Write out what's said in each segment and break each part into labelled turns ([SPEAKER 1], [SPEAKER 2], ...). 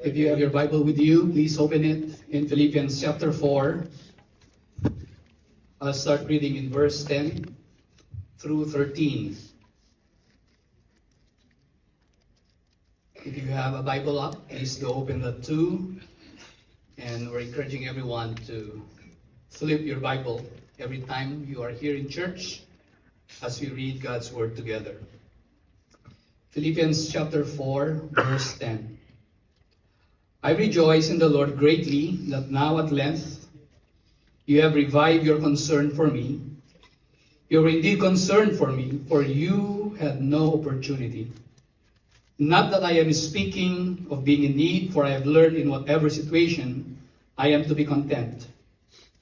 [SPEAKER 1] If you have your Bible with you, please open it in Philippians chapter 4. I'll start reading in verse 10 through 13. If you have a Bible up, please go open that too. And we're encouraging everyone to flip your Bible every time you are here in church as we read God's Word together. Philippians chapter 4, verse 10. I rejoice in the Lord greatly that now at length you have revived your concern for me. You were indeed concerned for me, for you had no opportunity. Not that I am speaking of being in need, for I have learned in whatever situation I am to be content.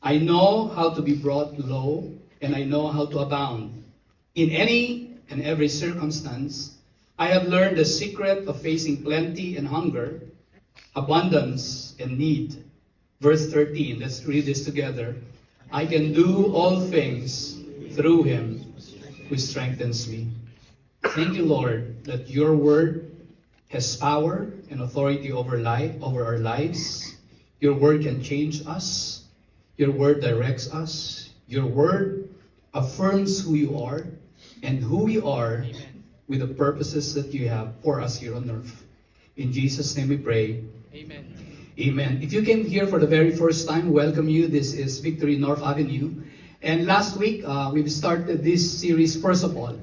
[SPEAKER 1] I know how to be brought low, and I know how to abound. In any and every circumstance, I have learned the secret of facing plenty and hunger, abundance and need. Verse 13, let's read this together. I can do all things through him who strengthens me. Thank you, Lord, that your word has power and authority over our lives. Your word can change us. Your word directs us. Your word affirms who you are and who we are with the purposes that you have for us here on earth. In Jesus' name we pray. Amen. Amen. If you came here for the very first time, welcome you. This is Victory North Avenue. And last week, we've started this series, first of all.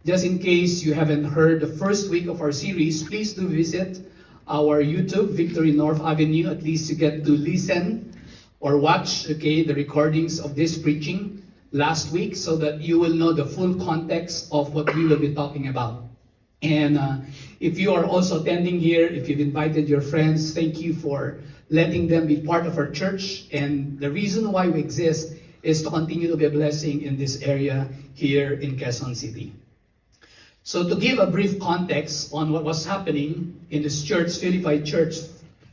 [SPEAKER 1] Just in case you haven't heard the first week of our series, please do visit our YouTube, Victory North Avenue. At least you get to listen or watch, the recordings of this preaching last week so that you will know the full context of what we will be talking about. And if you are also attending here, if you've invited your friends, thank you for letting them be part of our church. And the reason why we exist is to continue to be a blessing in this area here in Quezon City. So to give a brief context on what was happening in this church, Philippi Church.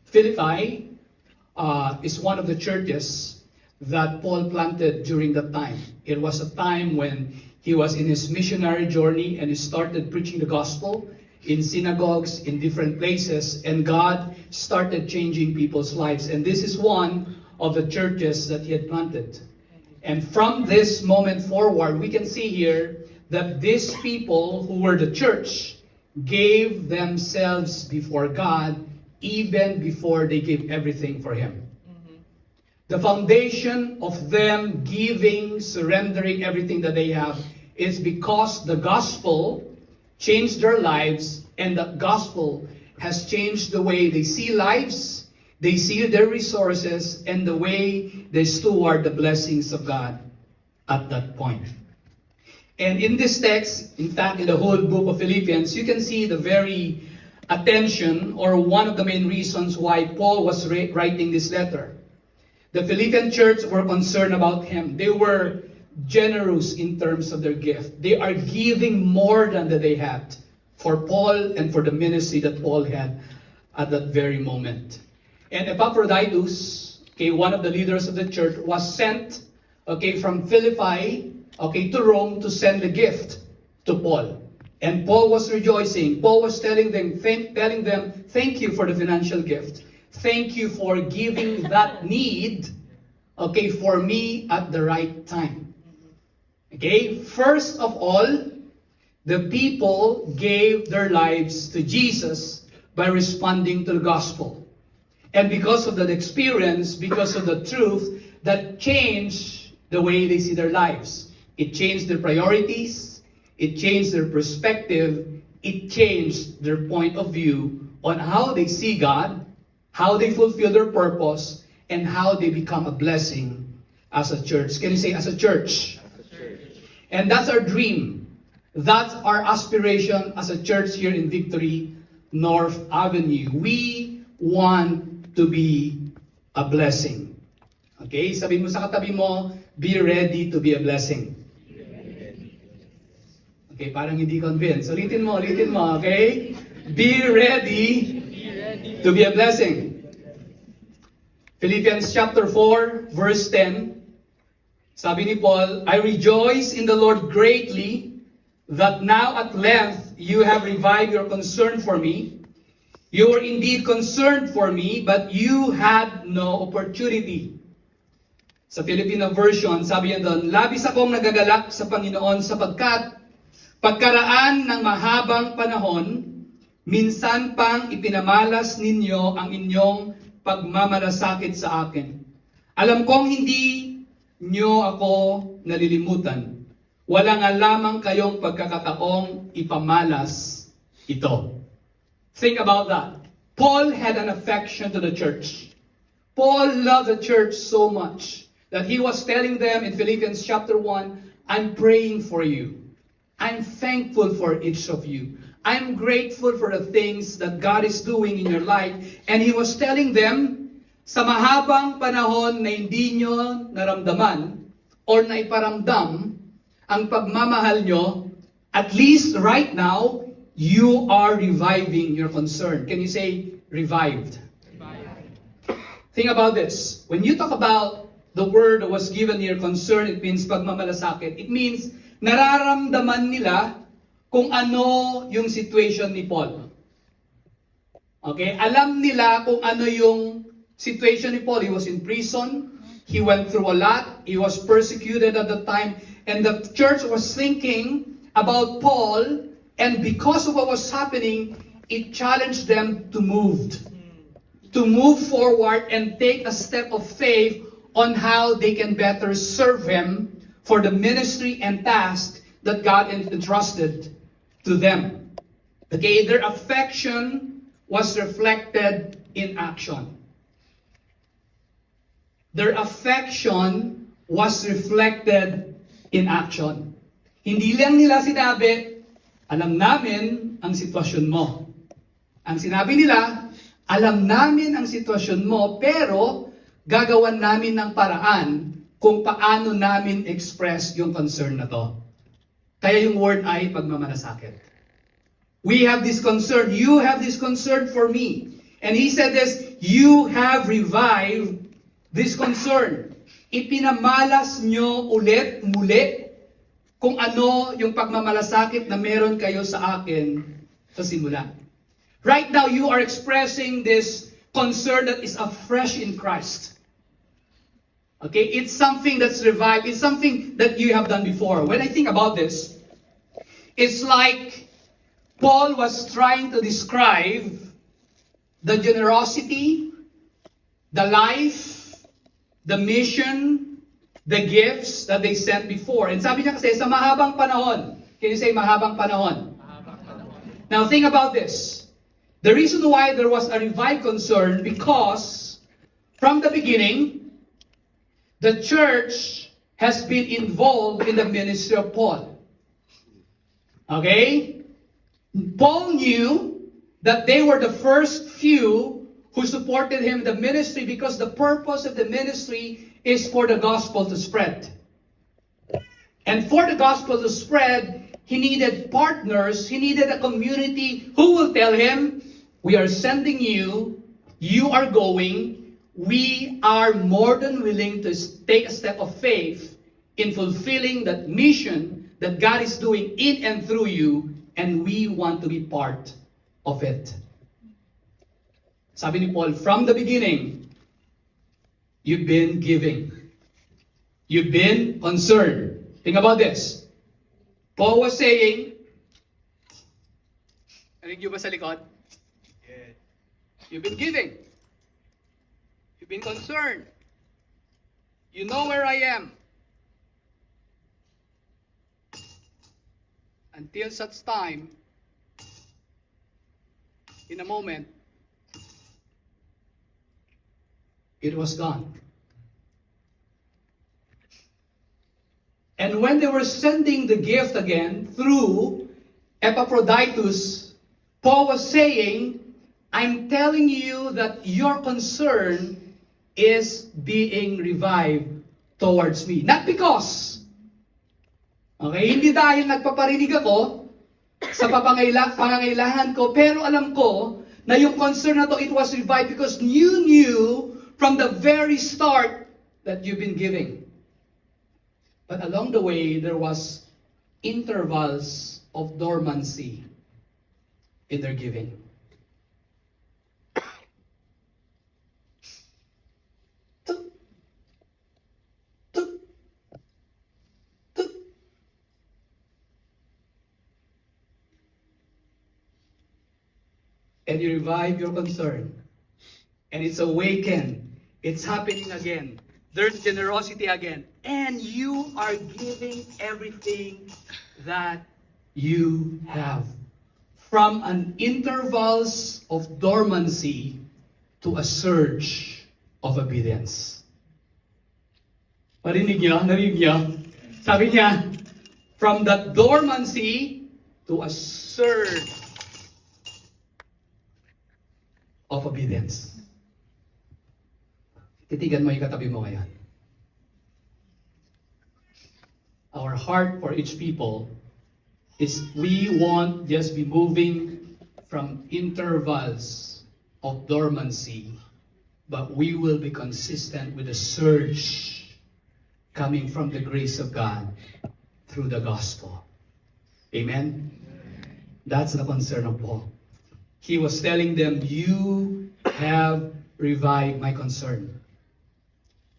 [SPEAKER 1] Philippi is one of the churches that Paul planted during that time. It was a time when he was in his missionary journey and he started preaching the gospel in synagogues in different places, and God started changing people's lives. And this is one of the churches that he had planted. And from this moment forward, we can see here that these people who were the church gave themselves before God even before they gave everything for him. The foundation of them giving, surrendering everything that they have is because the gospel changed their lives, and the gospel has changed the way they see lives, they see their resources, and the way they steward the blessings of God at that point. And in this text, in fact, in the whole book of Philippians, you can see the very attention or one of the main reasons why Paul was writing this letter. The Philippian church were concerned about him. They were generous in terms of their gift. They are giving more than that they had for Paul and for the ministry that Paul had at that very moment. And Epaphroditus, one of the leaders of the church, was sent, from Philippi, to Rome to send the gift to Paul. And Paul was rejoicing. Paul was telling them, thank you for the financial gift. Thank you for giving that need, for me at the right time. First of all, the people gave their lives to Jesus by responding to the gospel. And because of that experience, because of the truth, that changed the way they see their lives. It changed their priorities. It changed their perspective. It changed their point of view on how they see God, how they fulfill their purpose, and how they become a blessing as a church. Can you say as a church? And that's our dream. That's our aspiration as a church here in Victory North Avenue. We want to be a blessing. Sabihin mo sa katabi mo, be ready to be a blessing. Parang hindi convinced. Ulitin mo, Be ready to be a blessing. Philippians chapter 4, verse 10. Sabi ni Paul, I rejoice in the Lord greatly that now at length you have revived your concern for me. You were indeed concerned for me, but you had no opportunity. Sa Filipino version, sabi niya doon, labis akong nagagalak sa Panginoon sapagkat pagkaraan ng mahabang panahon, minsan pang ipinamalas ninyo ang inyong pagmamalasakit sa akin. Alam kong hindi nyo ako nalilimutan. Wala nga lamang kayong pagkakataong ipamalas ito. Think about that. Paul had an affection to the church. Paul loved the church so much that he was telling them in Philippians chapter 1, I'm praying for you. I'm thankful for each of you. I'm grateful for the things that God is doing in your life. And he was telling them, sa mahabang panahon na hindi nyo naramdaman or naiparamdam ang pagmamahal nyo, at least right now, you are reviving your concern. Can you say, revived? Think about this. When you talk about the word that was given here, concern, it means pagmamalasakit. It means nararamdaman nila kung ano yung situation ni Paul. Okay? Alam nila kung ano yung situation ni Paul. He was in prison. He went through a lot. He was persecuted at the time. And the church was thinking about Paul. And because of what was happening, it challenged them to move forward and take a step of faith on how they can better serve Him for the ministry and task that God entrusted to them. Okay, their affection was reflected in action. Their affection was reflected in action. Hindi lang nila sinabi, alam namin ang sitwasyon mo. Ang sinabi nila, alam namin ang sitwasyon mo, pero gagawan namin ng paraan kung paano namin express yung concern na to. Kaya yung word ay pagmamalasakit. We have this concern. You have this concern for me. And he said this, you have revived this concern. Ipinamalas nyo muli kung ano yung pagmamalasakit na meron kayo sa akin sa simula. Right now, you are expressing this concern that is afresh in Christ. Okay, it's something that's revived. It's something that you have done before. When I think about this, it's like Paul was trying to describe the generosity, the life, the mission, the gifts that they sent before. And sabi niya kasi, sa mahabang panahon. Can you say mahabang panahon? Mahabang panahon. Now think about this. The reason why there was a revived concern, because from the beginning, the church has been involved in the ministry of Paul. Okay? Paul knew that they were the first few who supported him in the ministry because the purpose of the ministry is for the gospel to spread. And for the gospel to spread, he needed partners, he needed a community who will tell him, we are sending you, you are going, we are more than willing to take a step of faith in fulfilling that mission that God is doing in and through you, and we want to be part of it. Sabi ni Paul, from the beginning, you've been giving. You've been concerned. Think about this. Paul was saying, narinig niyo ba sa likod? Yes. You've been giving. You've been concerned. You know where I am. Until such time, in a moment, it was gone. And when they were sending the gift again through Epaphroditus, Paul was saying, I'm telling you that your concern is being revived towards me. Not because, okay, hindi dahil nagpaparinig ako sa pangangailangan ko, pero alam ko na yung concern na to, it was revived because you knew from the very start that you've been giving. But along the way, there was intervals of dormancy in their giving. and you revive your concern. And it's awakened. It's happening again. There's generosity again. And you are giving everything that you have. From an intervals of dormancy to a surge of obedience. Narinig niyo? Sabi niya, from that dormancy to a surge of obedience. Titigan mo yung katabi mo ngayon. Our heart for each people is we won't just be moving from intervals of dormancy, but we will be consistent with the surge coming from the grace of God through the gospel. Amen? That's the concern of Paul. He was telling them, you have revived my concern.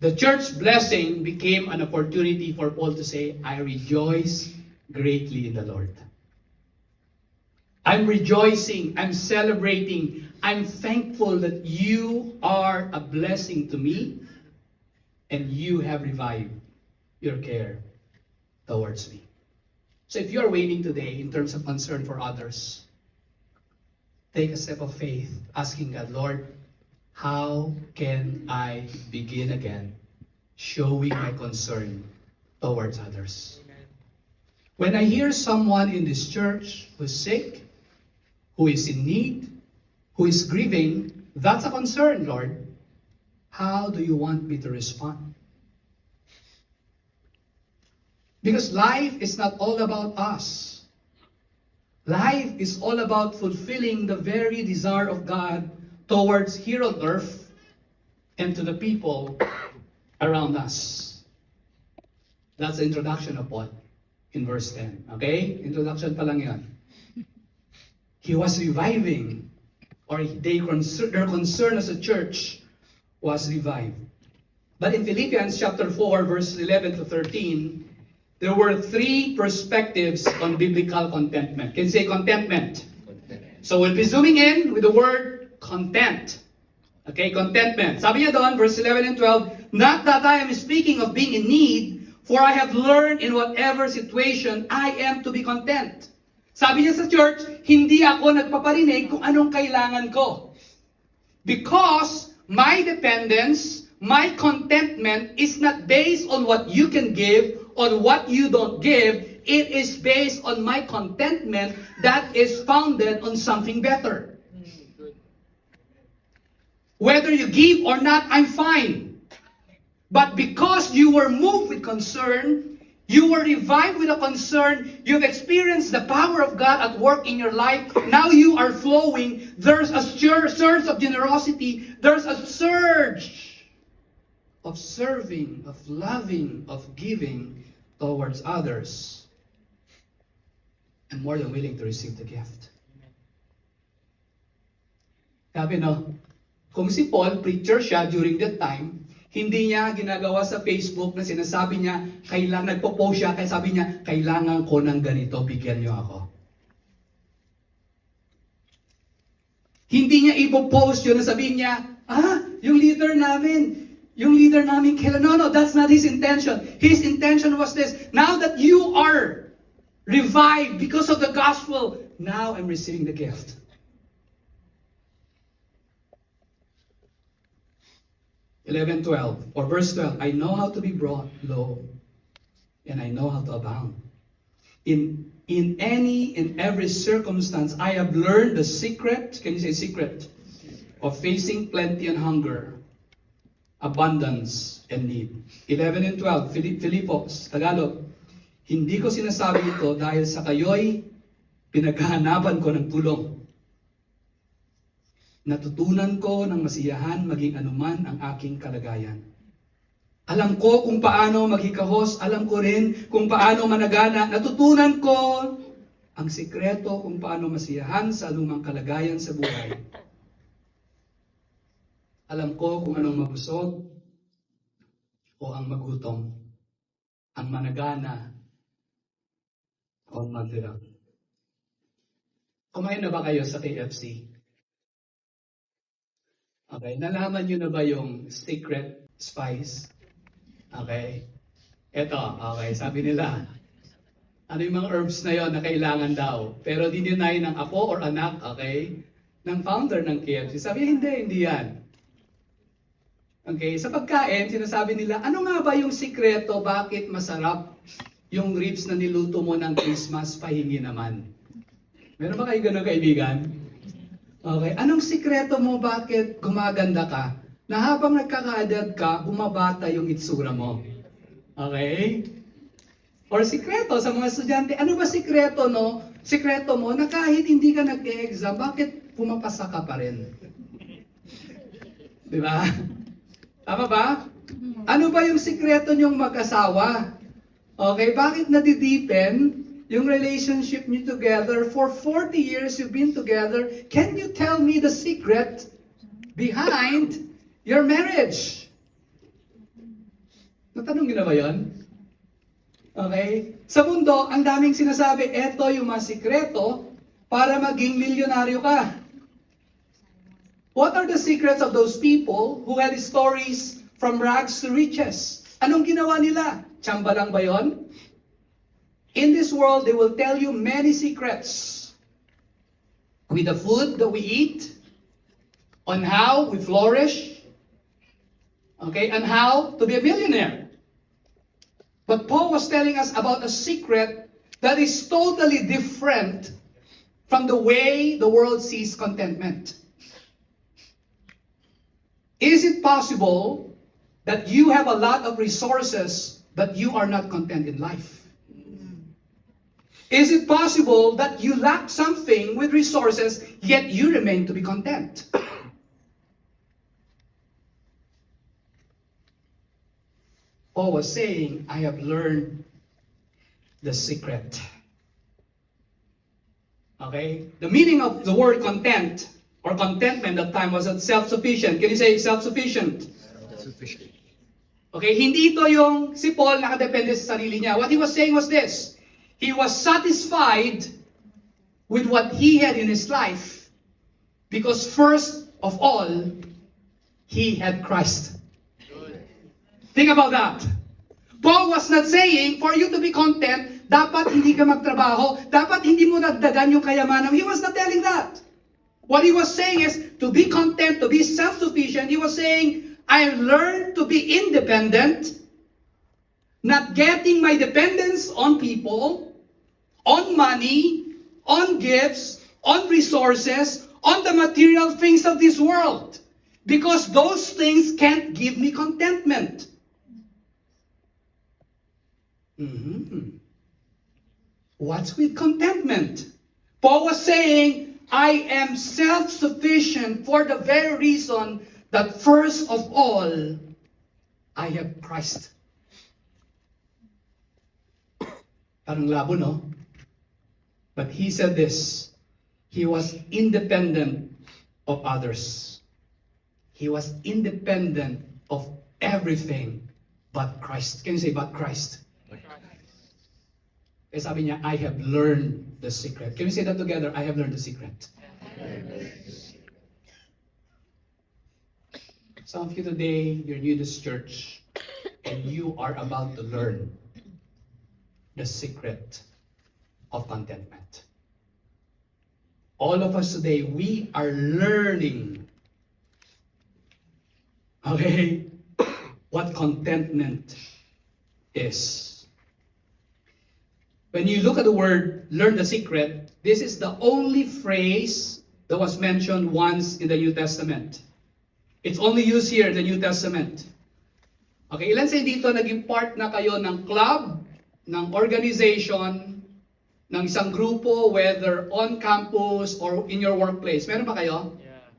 [SPEAKER 1] The church blessing became an opportunity for Paul to say, I rejoice greatly in the Lord. I'm rejoicing, I'm celebrating, I'm thankful that you are a blessing to me and you have revived your care towards me. So if you are waiting today in terms of concern for others, take a step of faith, asking God, Lord, how can I begin again showing my concern towards others? When I hear someone in this church who is sick, who is in need, who is grieving, that's a concern, Lord. How do you want me to respond? Because life is not all about us. Life is all about fulfilling the very desire of God towards here on earth and to the people around us. That's the introduction of Paul in verse 10. Okay? Introduction pa lang yan. He was reviving, or their concern as a church was revived. But in Philippians chapter 4, verse 11 to 13, there were three perspectives on biblical contentment. Can you say contentment? So we'll be zooming in with the word content. Okay, contentment. Sabi niya doon, verse 11 and 12, not that I am speaking of being in need, for I have learned in whatever situation I am to be content. Sabi niya sa church, hindi ako nagpaparinig kung anong kailangan ko. Because my dependence, my contentment is not based on what you can give, on what you don't give. It is based on my contentment that is founded on something better. Whether you give or not, I'm fine. But because you were moved with concern, you were revived with a concern, you've experienced the power of God at work in your life, now you are flowing, there's a surge of generosity, there's a surge of serving, of loving, of giving towards others. I'm more than willing to receive the gift. Sabi no, kung si Paul, preacher siya during that time, hindi niya ginagawa sa Facebook na sinasabi niya, nagpo-post siya, kaya sabi niya, kailangan ko ng ganito, bigyan niyo ako. Hindi niya ipo-post yun na sabihin niya, yung leader namin, kailan? No, that's not his intention. His intention was this, now that you are revived because of the gospel, now I'm receiving the gift. Verse 12, I know how to be brought low, and I know how to abound. In any and every circumstance, I have learned the secret, can you say secret, of facing plenty and hunger, abundance and need. 11 and 12, Filipos, Tagalog, hindi ko sinasabi ito dahil sa kayo'y pinaghahanapan ko ng tulong. Natutunan ko ng masiyahan maging anuman ang aking kalagayan. Alam ko kung paano maghikahos, alam ko rin kung paano managana. Natutunan ko ang sikreto kung paano masiyahan sa anumang kalagayan sa buhay. Alam ko kung anong mabusog o ang magutom, ang managana o ang magdirap. Kumain na ba kayo sa KFC? Okay, nalaman nyo na ba yung secret spice? Okay. Ito, okay, sabi nila, ano yung mga herbs na yon na kailangan daw? Pero dininay ng apo or anak, okay, ng founder ng KFC. Sabi, hindi yan. Okay, sa pagkain, sinasabi nila, ano nga ba yung sikreto, bakit masarap yung ribs na niluto mo ng Christmas, pahingi naman? Meron ba kayo ganun, kaibigan? Okay, anong sikreto mo, bakit gumaganda ka, na habang nagkakaedad ka, bumabata yung itsura mo? Okay? Or sikreto sa mga estudyante, ano ba sikreto, no? Sikreto mo na kahit hindi ka nag-e-exam, bakit pumapasa ka pa rin? Di ba? Tama ba? Ano ba yung sikreto niyong mag-asawa? Okay, bakit nadideepen yung relationship niyo together? For 40 years you've been together. Can you tell me the secret behind your marriage? Natanong niyo na ba yun? Okay? Sa mundo, ang daming sinasabi, eto yung mga sikreto para maging milyonaryo ka. What are the secrets of those people who had stories from rags to riches? Anong ginawa nila? Tsamba lang ba yun? In this world, they will tell you many secrets. With the food that we eat, on how we flourish, okay, and how to be a millionaire. But Paul was telling us about a secret that is totally different from the way the world sees contentment. Is it possible that you have a lot of resources but you are not content in life? Is it possible that you lack something with resources yet you remain to be content? Paul was saying, I have learned the secret. Okay? The meaning of the word content or contentment at that time was self-sufficient. Can you say self-sufficient?
[SPEAKER 2] Sufficient.
[SPEAKER 1] Okay, hindi ito yung si Paul nakadepende sa sarili niya. What he was saying was this. He was satisfied with what he had in his life because first of all, he had Christ. Think about that. Paul was not saying for you to be content, dapat hindi ka magtrabaho, dapat hindi mo nagdagan yung kayamanan. He was not telling that. What he was saying is to be content, to be self-sufficient. He was saying, I learned to be independent, not getting my dependence on people, on money, on gifts, on resources, on the material things of this world. Because those things can't give me contentment. What's with contentment? Paul was saying, I am self-sufficient for the very reason that first of all, I have Christ. Parang labo, no? But he said this, he was independent of others. He was independent of everything but Christ. Can you say, but Christ? Kaya sabi niya, I have learned the secret. Can we say that together? I have learned the secret. Some of you today, you're new to this church, and you are about to learn the secret of contentment. All of us today, we are learning, okay, what contentment is. When you look at the word, learn the secret, this is the only phrase that was mentioned once in the New Testament. It's only used here in the New Testament. Okay, ilan sa dito naging part na kayo ng club, ng organization, ng isang grupo, whether on campus or in your workplace? Meron ba kayo?
[SPEAKER 2] Yeah.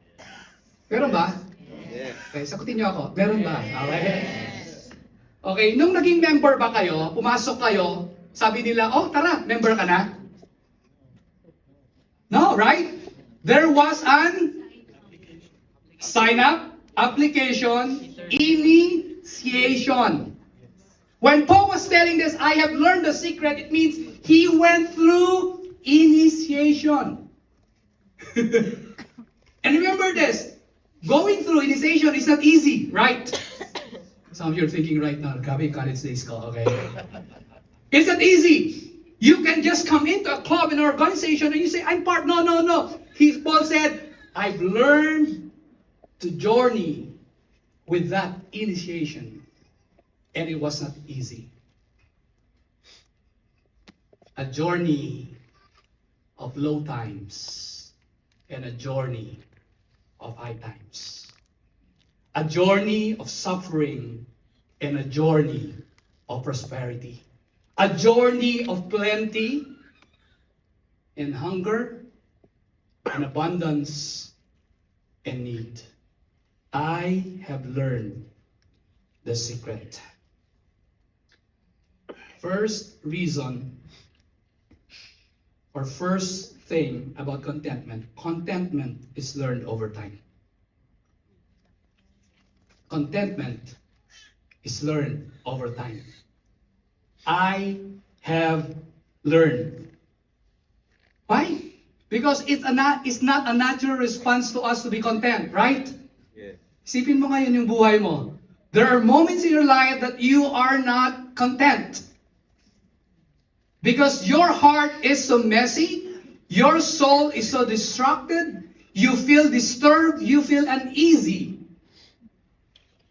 [SPEAKER 1] Meron ba?
[SPEAKER 2] Yes.
[SPEAKER 1] Okay, sagutin niyo ako. Meron ba? Okay. Okay, nung naging member ba kayo, pumasok kayo, sabi nila, oh tara, member ka na? No, right? There was an sign up, application, initiation. When Paul was telling this, I have learned the secret, it means he went through initiation. And remember this, Going through initiation is not easy, right? Some of you are thinking right now, grabe college days ko, okay? It's not easy. You can just come into a club in an organization and you say, I'm part. No, no, no. Paul said, I've learned to journey with that initiation. And it was not easy. A journey of low times and a journey of high times. A journey of suffering and a journey of prosperity. A journey of plenty and hunger and abundance and need. I have learned the secret. First reason or first thing about contentment. Contentment is learned over time. Contentment is learned over time. I have learned. Why? Because it's not a natural response to us to be content, right?
[SPEAKER 2] Yeah.
[SPEAKER 1] Isipin mo ngayon yung buhay mo. There are moments in your life that you are not content. Because your heart is so messy, your soul is so distracted, you feel disturbed, you feel uneasy.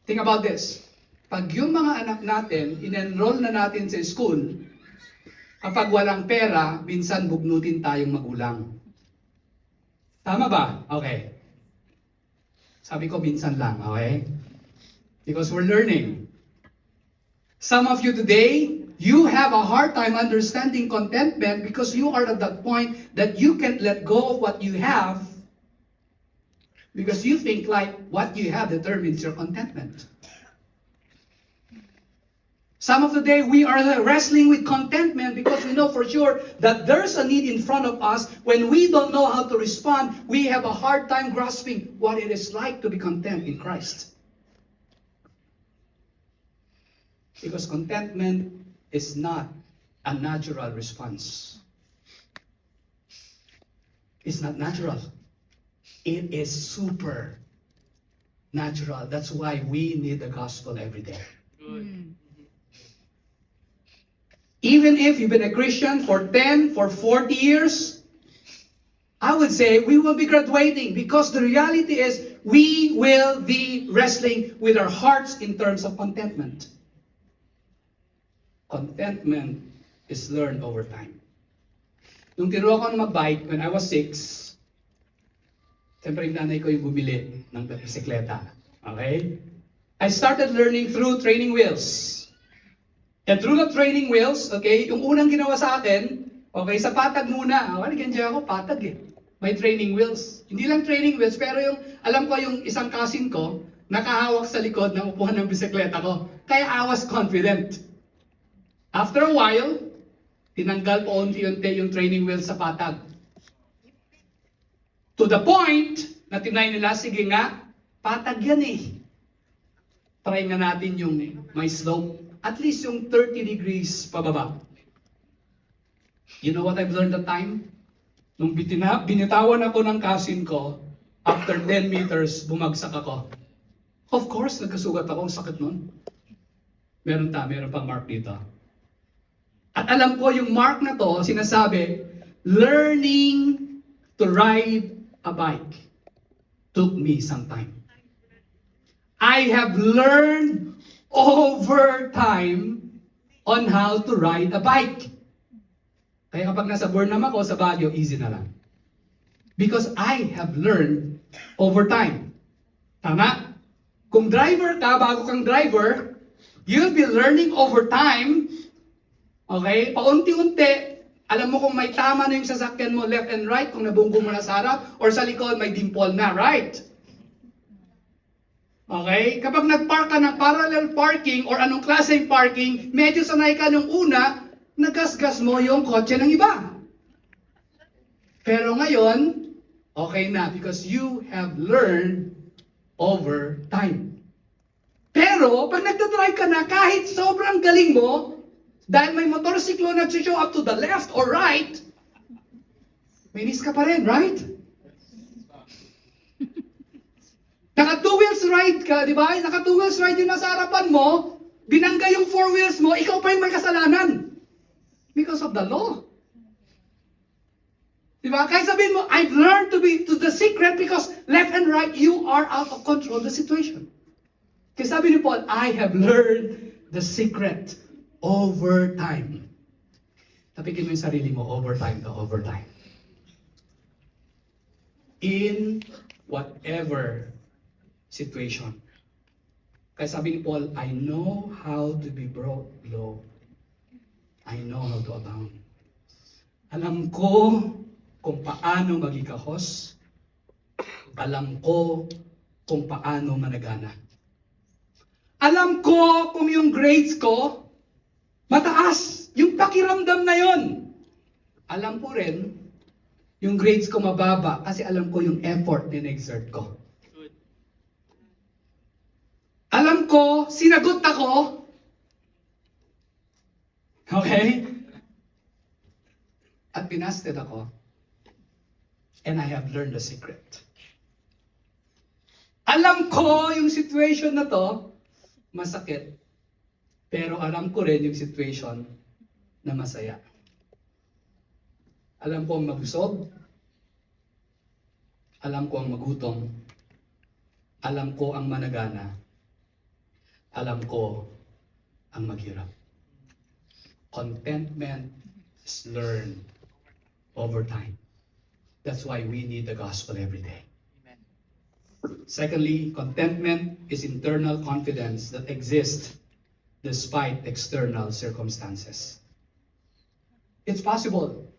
[SPEAKER 1] Think about this. Pag yung mga anak natin, in-enroll na natin sa school, kapag walang pera, minsan bugnutin tayong magulang. Tama ba? Okay. Sabi ko minsan lang, okay? Because we're learning. Some of you today, you have a hard time understanding contentment because you are at that point that you can't let go of what you have because you think like what you have determines your contentment. Some of the day we are wrestling with contentment because we know for sure that there's a need in front of us. When we don't know how to respond, we have a hard time grasping what it is like to be content in Christ. Because contentment is not a natural response. It's not natural. It is super natural. That's why we need the gospel every day. Even if you've been a Christian for 10, for 40 years, I would say we will be graduating because the reality is we will be wrestling with our hearts in terms of contentment. Contentment is learned over time. Nung tinuruan ko na mag-bike when I was 6, siyempre yung nanay ko yung bumili ng bisikleta. Okay? I started learning through training wheels. And through the training wheels, okay, yung unang ginawa sa akin, okay, sa patag muna. Okay, ganyan ako, patag eh. May training wheels. Hindi lang training wheels, pero yung, alam ko yung isang cousin ko, nakahawak sa likod ng upuan ng bisikleta ko. Kaya I was confident. After a while, tinanggal po unti-unti yung training wheels sa patag. To the point, na tinay nila, sige nga, patag yan eh. Try nga natin yung may slope. At least yung 30 degrees pababa. You know what I've learned that time? Nung binitawan ako ng cousin ko, after 10 meters, bumagsak ako. Of course, nagkasugat ako. Ang sakit nun. Meron pang mark dito. At alam ko yung mark na to, sinasabi, learning to ride a bike took me some time. I have learned over time on how to ride a bike. Kaya kapag nasa Burnham ako, sa Baguio, easy na lang. Because I have learned over time. Tama? Kung driver ka, bago kang driver, you'll be learning over time. Okay? Paunti-unti, alam mo kung may tama na yung sasakyan mo, left and right, kung nabunggo mo na sa harap, or sa likod, may dimple na, right? Okay? Kapag nag-park ka ng parallel parking or anong klaseng parking, medyo sanay ka nung una, nagasgas mo yung kotse ng iba. Pero ngayon, okay na because you have learned over time. Pero pag nagdadrive ka na, kahit sobrang galing mo, dahil may motorsiklo nag-show up to the left or right, may miss ka pa rin, right? Naka two wheels ride ka, di ba? Naka two wheels ride yung nasa harapan mo, binangga yung four wheels mo, ikaw pa yung may kasalanan. Because of the law. Di ba? Kaya sabihin mo, I've learned to be to the secret because left and right, you are out of control of the situation. Kaya sabi ni Paul, I have learned the secret over time. Tapikin mo yung sarili mo, over time to over time. In whatever situation. Kaya sabi ni Paul, I know how to be brought low. I know how to abound. Alam ko kung paano magikahos. Alam ko kung paano managana. Alam ko kung yung grades ko mataas. Yung pakiramdam na yon. Alam ko rin yung grades ko mababa kasi alam ko yung effort na in-exert ko. Alam ko, sinagot ako. Okay? At pinasted ako. And I have learned the secret. Alam ko yung situation na to, masakit. Pero alam ko rin yung situation na masaya. Alam ko ang mabusog. Alam ko ang magutom. Alam ko ang managana. Alam ko ang maghirap. Contentment is learned over time. That's why we need the gospel every day. Amen. Secondly, contentment is internal confidence that exists despite external circumstances. It's possible.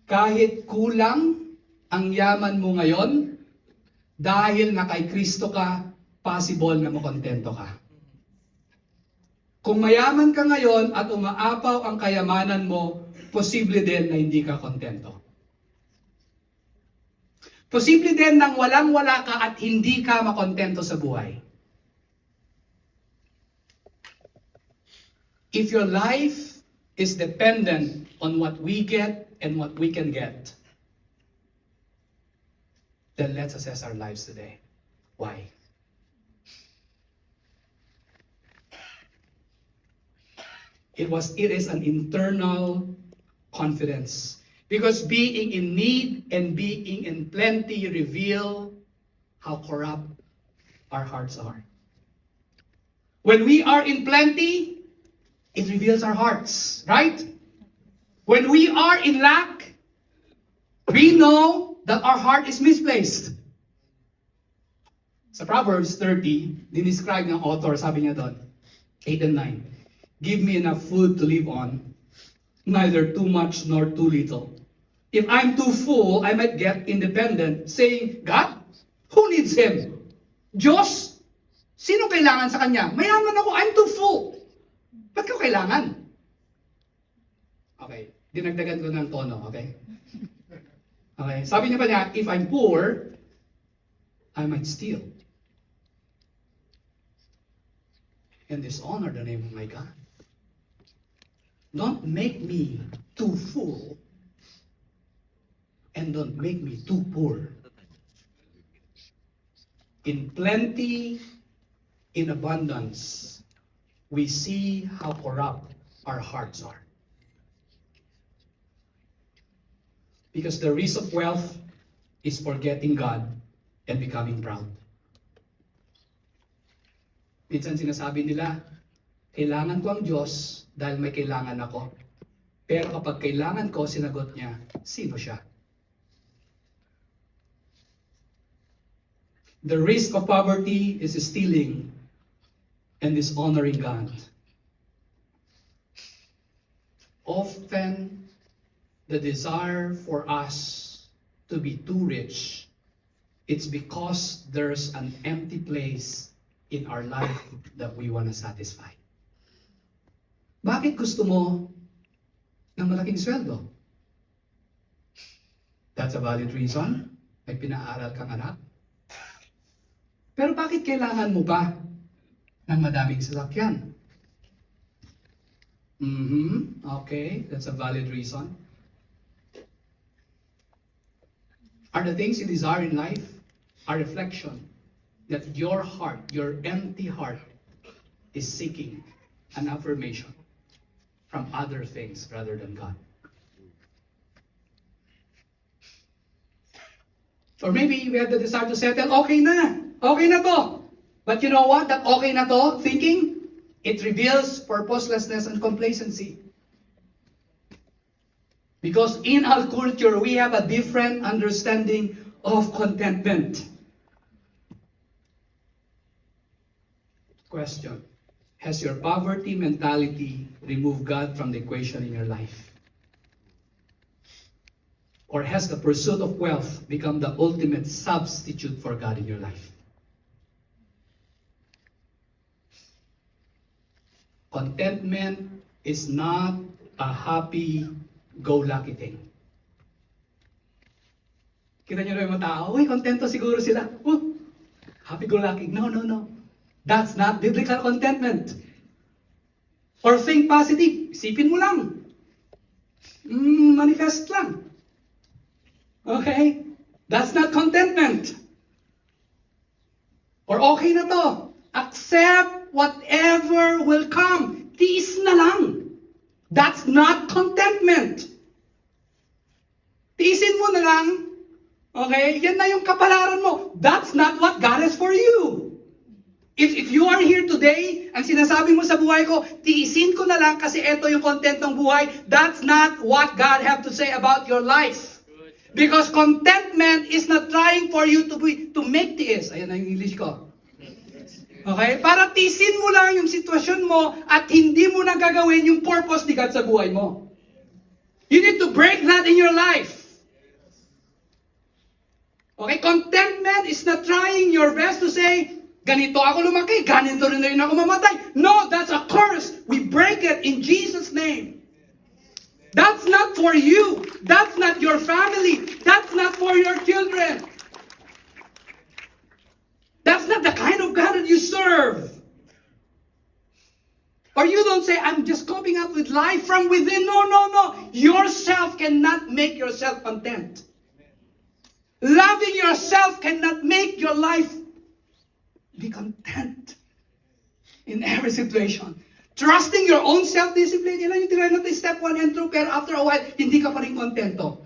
[SPEAKER 1] Kahit kulang ang yaman mo ngayon, dahil na kay Kristo ka, possible na makontento ka. Kung mayaman ka ngayon at umaapaw ang kayamanan mo, posible din na hindi ka kontento. Posible din nang walang-wala ka at hindi ka makontento sa buhay. If your life is dependent on what we get and what we can get, then let's assess our lives today. Why? It is an internal confidence. Because being in need and being in plenty reveal how corrupt our hearts are. When we are in plenty, it reveals our hearts, right? When we are in lack, we know that our heart is misplaced. Sa Proverbs 30, dinescribe ng author, sabi niya doon, 8 and 9, give me enough food to live on, neither too much nor too little. If I'm too full, I might get independent, saying, God, who needs Him? Diyos, sino kailangan sa Kanya? Mayaman ako, I'm too full. Ba't ko kailangan? Okay, dinagdagan ko ng tono, okay? Okay, sabi niya pa niya, if I'm poor, I might steal and dishonor the name of my God. Don't make me too full and don't make me too poor. In plenty, in abundance, we see how corrupt our hearts are. Because the risk of wealth is forgetting God and becoming proud. Minsan sinasabi nila, kailangan ko ang Diyos dahil may kailangan ako. Pero kapag kailangan ko, sinagot niya, sino siya? The risk of poverty is stealing and dishonoring God. Often, the desire for us to be too rich, it's because there's an empty place in our life that we want to satisfy. Bakit gusto mo ng malaking sweldo? That's a valid reason. May pinaaral kang anak. Pero bakit kailangan mo ba ng madaming sasakyan? Okay, that's a valid reason. Are the things you desire in life a reflection that your heart, your empty heart, is seeking an affirmation from other things rather than God. Or maybe we have the desire to settle, okay na to. But you know what? That okay na to thinking, it reveals purposelessness and complacency. Because in our culture, we have a different understanding of contentment. Question: has your poverty mentality removed God from the equation in your life? Or has the pursuit of wealth become the ultimate substitute for God in your life? Contentment is not a happy-go-lucky thing. Kita nyo na yung mga tao, uy, kontento siguro sila. Happy-go-lucky. No. That's not biblical contentment. Or think positive. Isipin mo lang. Manifest lang. Okay? That's not contentment. Or okay na to. Accept whatever will come. Tiis na lang. That's not contentment. Tiisin mo na lang. Okay? Yan na yung kapalaran mo. That's not what God has for you. If you are here today, ang sinasabi mo sa buhay ko, tiisin ko na lang kasi ito yung content ng buhay, that's not what God have to say about your life. Because contentment is not trying for you to make tiis. Ayan na yung English ko. Okay? Para tiisin mo lang yung sitwasyon mo at hindi mo na gagawin yung purpose ni God sa buhay mo. You need to break that in your life. Okay? Contentment is not trying your best to say, ganito ako lumaki, ganito rin ako mamatay. No, that's a curse. We break it in Jesus' name. That's not for you. That's not your family. That's not for your children. That's not the kind of God that you serve. Or you don't say, I'm just coping up with life from within. No. Yourself cannot make yourself content. Loving yourself cannot make your life be content in every situation. Trusting your own self-discipline. Yan lang yung tirahin natin, step 1 and 2, pero after a while, hindi ka pa rin kontento.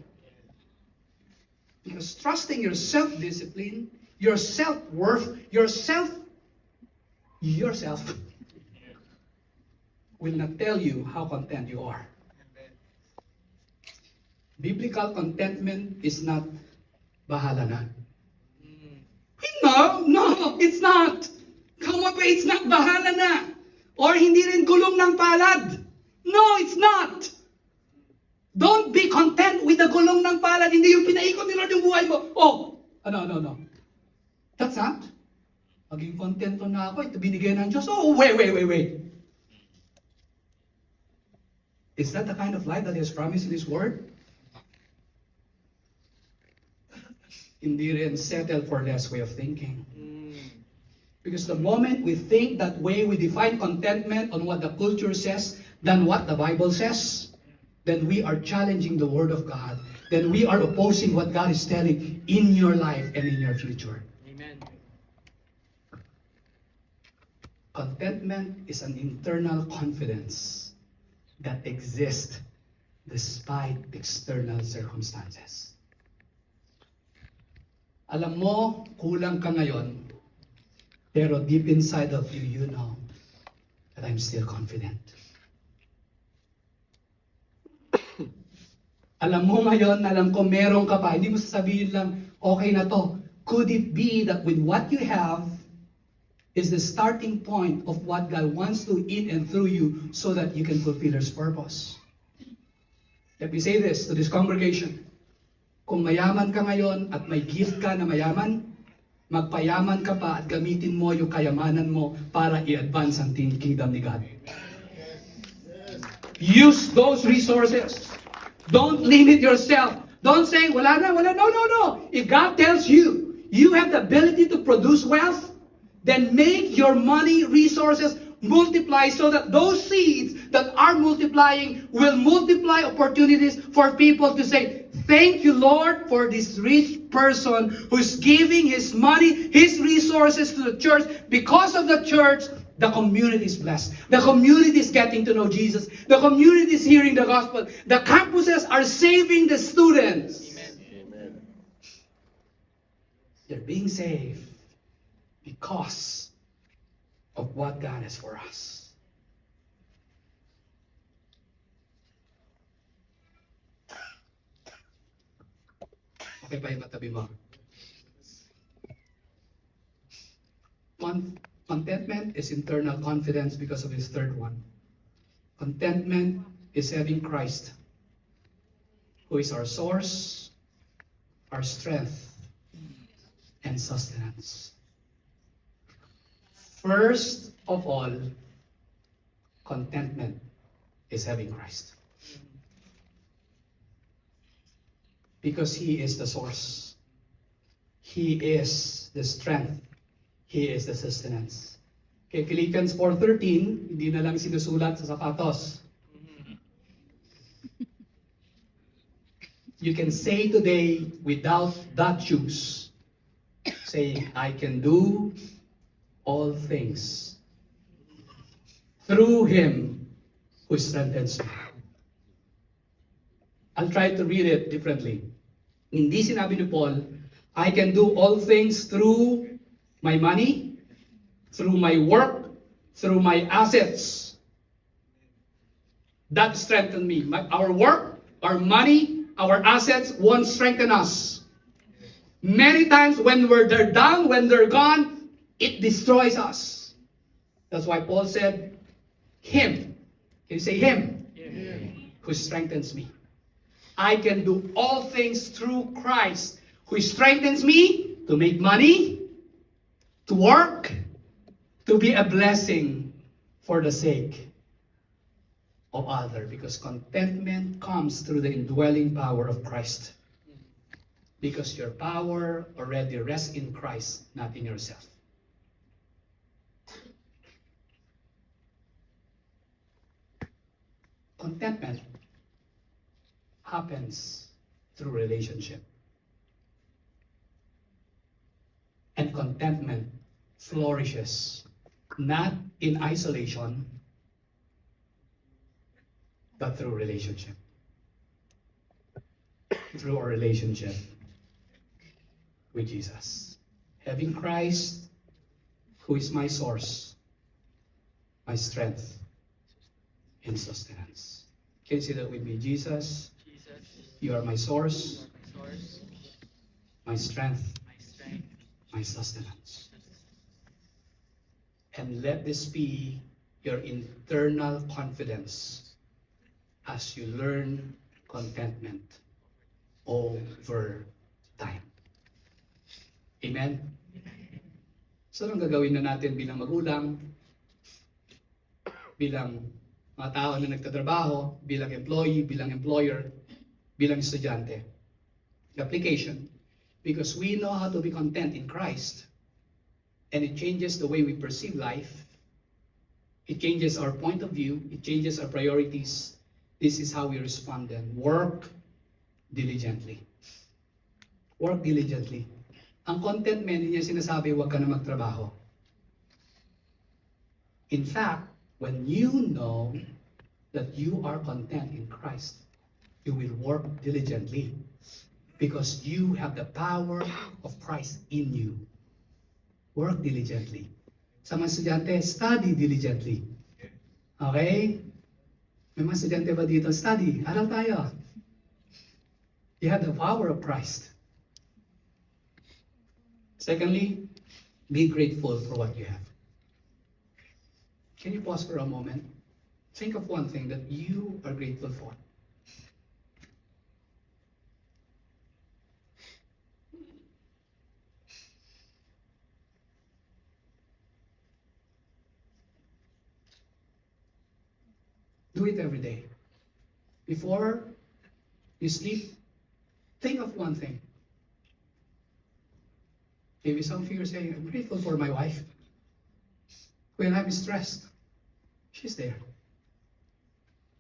[SPEAKER 1] Because trusting your self-discipline, your self-worth, yourself will not tell you how content you are. Biblical contentment is not bahala na. No, it's not. Come on, it's not bahala na. Or hindi rin gulong ng palad. No, it's not. Don't be content with the gulong ng palad. Hindi yung pinaikot ni Lord yung buhay mo. No. That's not. Maging kontento na ako. Ito binigay ng Diyos. Wait. Is that the kind of life that He has promised in His Word? Hindi rin settle for less way of thinking. Because the moment we think that way, we define contentment on what the culture says than what the Bible says, then we are challenging the Word of God. Then we are opposing what God is telling in your life and in your future.
[SPEAKER 2] Amen.
[SPEAKER 1] Contentment is an internal confidence that exists despite external circumstances. Alam mo, kulang ka ngayon, pero deep inside of you, you know that I'm still confident. Alam mo ngayon, alam ko meron ka pa, hindi mo sasabihin lang, okay na to. Could it be that with what you have is the starting point of what God wants to in and through you so that you can fulfill His purpose? Let me say this to this congregation. Kung mayaman ka ngayon at may gift ka na mayaman, magpayaman ka pa at gamitin mo yung kayamanan mo para i-advance ang kingdom ni God. Use those resources. Don't limit yourself. Don't say, wala na. No. If God tells you, you have the ability to produce wealth, then make your money resources multiply so that those seeds that are multiplying will multiply opportunities for people to say, thank you, Lord, for this rich person who's giving his money, his resources to the church. Because of the church, the community is blessed. The community is getting to know Jesus. The community is hearing the gospel. The campuses are saving the students.
[SPEAKER 2] Amen.
[SPEAKER 1] They're being saved because of what God has for us. Okay ba yung matabi mo? Contentment is internal confidence because of his third one. Contentment is having Christ, who is our source, our strength, and sustenance. First of all, contentment is having Christ. Because He is the source. He is the strength. He is the sustenance. Okay, Philippians 4:13, hindi na lang sinusulat sa sapatos. You can say today without that shoes, say, I can do all things through Him who strengthens me. I'll try to read it differently. Hindi sinabi ni Paul, I can do all things through my money, through my work, through my assets. That strengthened me. Our work, our money, our assets won't strengthen us. Many times when they're down, when they're gone, it destroys us. That's why Paul said, Him. Can you say Him? Who strengthens me. I can do all things through Christ, who strengthens me to make money, to work, to be a blessing for the sake of others. Because contentment comes through the indwelling power of Christ. Because your power already rests in Christ, not in yourself. Contentment happens through relationship. And contentment flourishes not in isolation, but through relationship. Through our relationship with Jesus. Having Christ, who is my source, my strength, and sustenance. Can you say that with me? Jesus, you are my source, my strength, my sustenance. And let this be your internal confidence as you learn contentment over time. Amen? So, anong gagawin na natin bilang magulang, bilang mga tao na nagtatrabaho, bilang employee, bilang employer, bilang estudyante? The application. Because we know how to be content in Christ. And it changes the way we perceive life. It changes our point of view. It changes our priorities. This is how we respond then. Work diligently. Work diligently. Ang contentment, hindi niya sinasabi, huwag ka na magtrabaho. In fact, when you know that you are content in Christ, you will work diligently because you have the power of Christ in you. Work diligently. Sa mga estudyante, study diligently. Okay? May mga estudyante ba dito? Study. Aral tayo. You have the power of Christ. Secondly, be grateful for what you have. Can you pause for a moment? Think of one thing that you are grateful for. Do it every day. Before you sleep, think of one thing. Maybe some of you are saying, I'm grateful for my wife. When I'm stressed, She's there.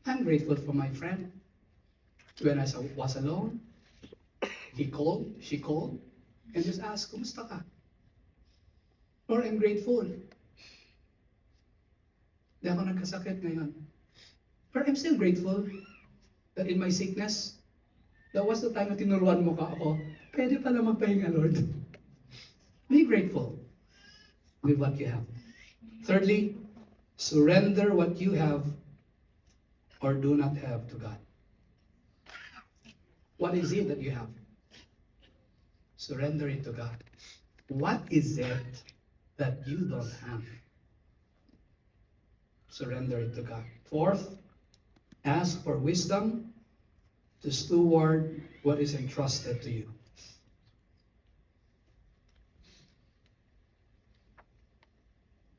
[SPEAKER 1] I'm grateful for my friend. When I was alone, she called, and just asked, kumusta ka? Lord, I'm grateful. Hindi ako nagkasakit ngayon. But I'm still grateful that in my sickness, that was the time na tinuruan mo ka ako, pwede pala magpahinga, Lord. Be grateful with what you have. Thirdly, surrender what you have or do not have to God. What is it that you have? Surrender it to God. What is it that you don't have? Surrender it to God. Fourth, ask for wisdom to steward what is entrusted to you.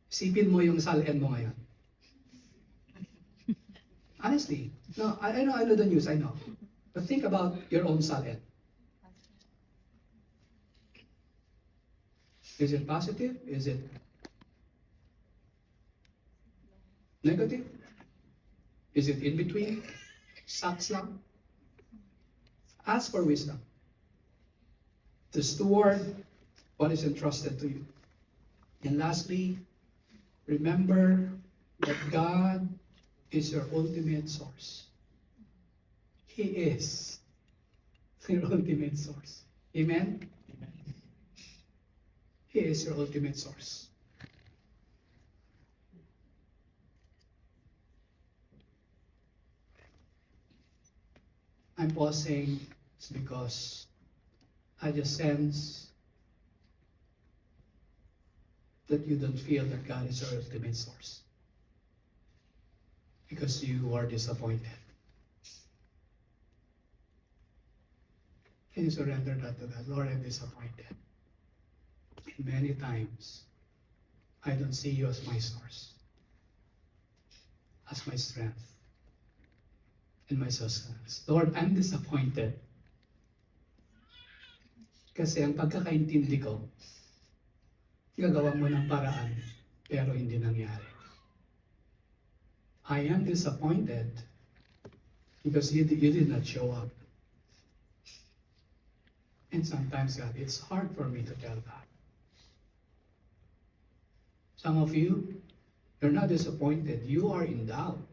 [SPEAKER 1] Isipin mo yung salin mo ngayon. Honestly, no, I know the news, I know. But think about your own salin. Is it positive? Is it negative? Is it in between? Sucks lang? Ask for wisdom to steward what is entrusted to you. And lastly, remember that God is your ultimate source. He is your ultimate source. Amen? He is your ultimate source. I'm pausing it's because I just sense that you don't feel that God is your ultimate source because you are disappointed. Can you surrender that to God? Lord, I'm disappointed. And many times, I don't see you as my source, as my strength, and my sustenance. Lord, I'm disappointed. Kasi ang pagkakaintindi ko, gagawa mo ng paraan, pero hindi nangyari. I am disappointed because you did not show up. And sometimes, God, it's hard for me to tell God. Some of you, you're not disappointed. You are in doubt.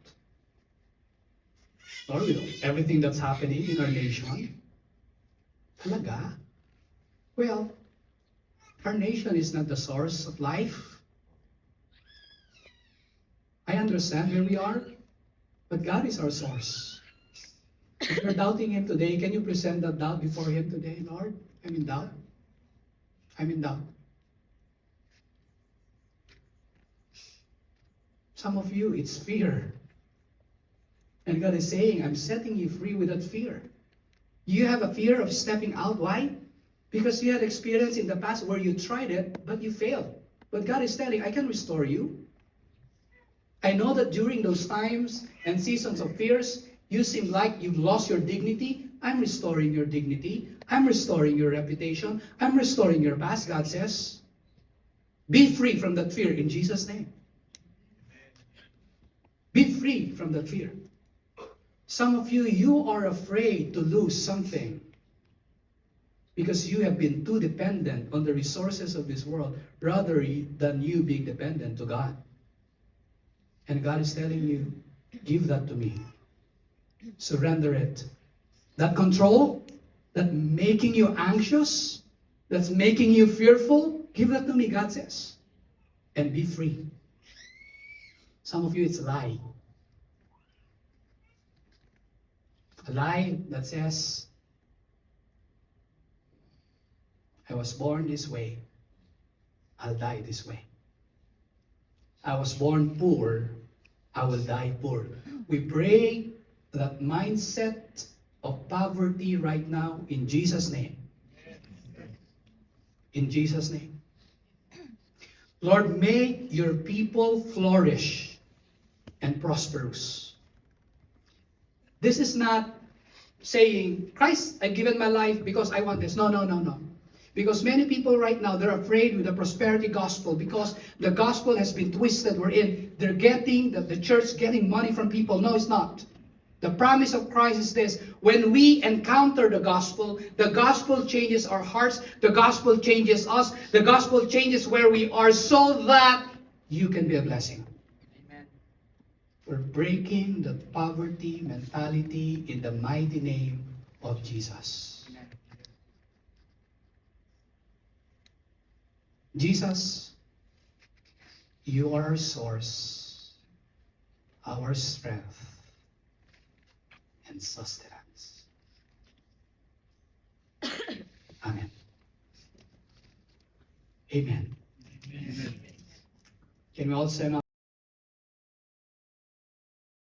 [SPEAKER 1] Lord, with everything that's happening in our nation, talaga? Well, our nation is not the source of life. I understand where we are, but God is our source. If you're doubting Him today, can you present that doubt before Him today? Lord, I'm in doubt. I'm in doubt. Some of you, it's fear. And God is saying, I'm setting you free with that fear. You have a fear of stepping out. Why? Because you had experience in the past where you tried it, but you failed. But God is telling, I can restore you. I know that during those times and seasons of fears, you seem like you've lost your dignity. I'm restoring your dignity. I'm restoring your reputation. I'm restoring your past, God says. Be free from that fear in Jesus' name. Be free from that fear. Some of you, you are afraid to lose something because you have been too dependent on the resources of this world rather than you being dependent to God. And God is telling you, give that to me. Surrender it. That control, that making you anxious, that's making you fearful, give that to me, God says. And be free. Some of you, it's a lie. A lie that says, I was born this way. I'll die this way. I was born poor. I will die poor. We break that mindset of poverty right now in Jesus' name. In Jesus' name. Lord, make your people flourish and prosperous. This is not saying, Christ, I've given my life because I want this. No. Because many people right now, they're afraid with the prosperity gospel because the gospel has been twisted. They're getting, the church getting money from people. No, it's not. The promise of Christ is this: when we encounter the gospel changes our hearts, the gospel changes us, the gospel changes where we are so that you can be a blessing.
[SPEAKER 2] Amen.
[SPEAKER 1] We're breaking the poverty mentality in the mighty name of Jesus.
[SPEAKER 2] Amen.
[SPEAKER 1] Jesus, you are our source, our strength, and sustenance. Amen. Amen.
[SPEAKER 2] Amen.
[SPEAKER 1] Can we all stand up?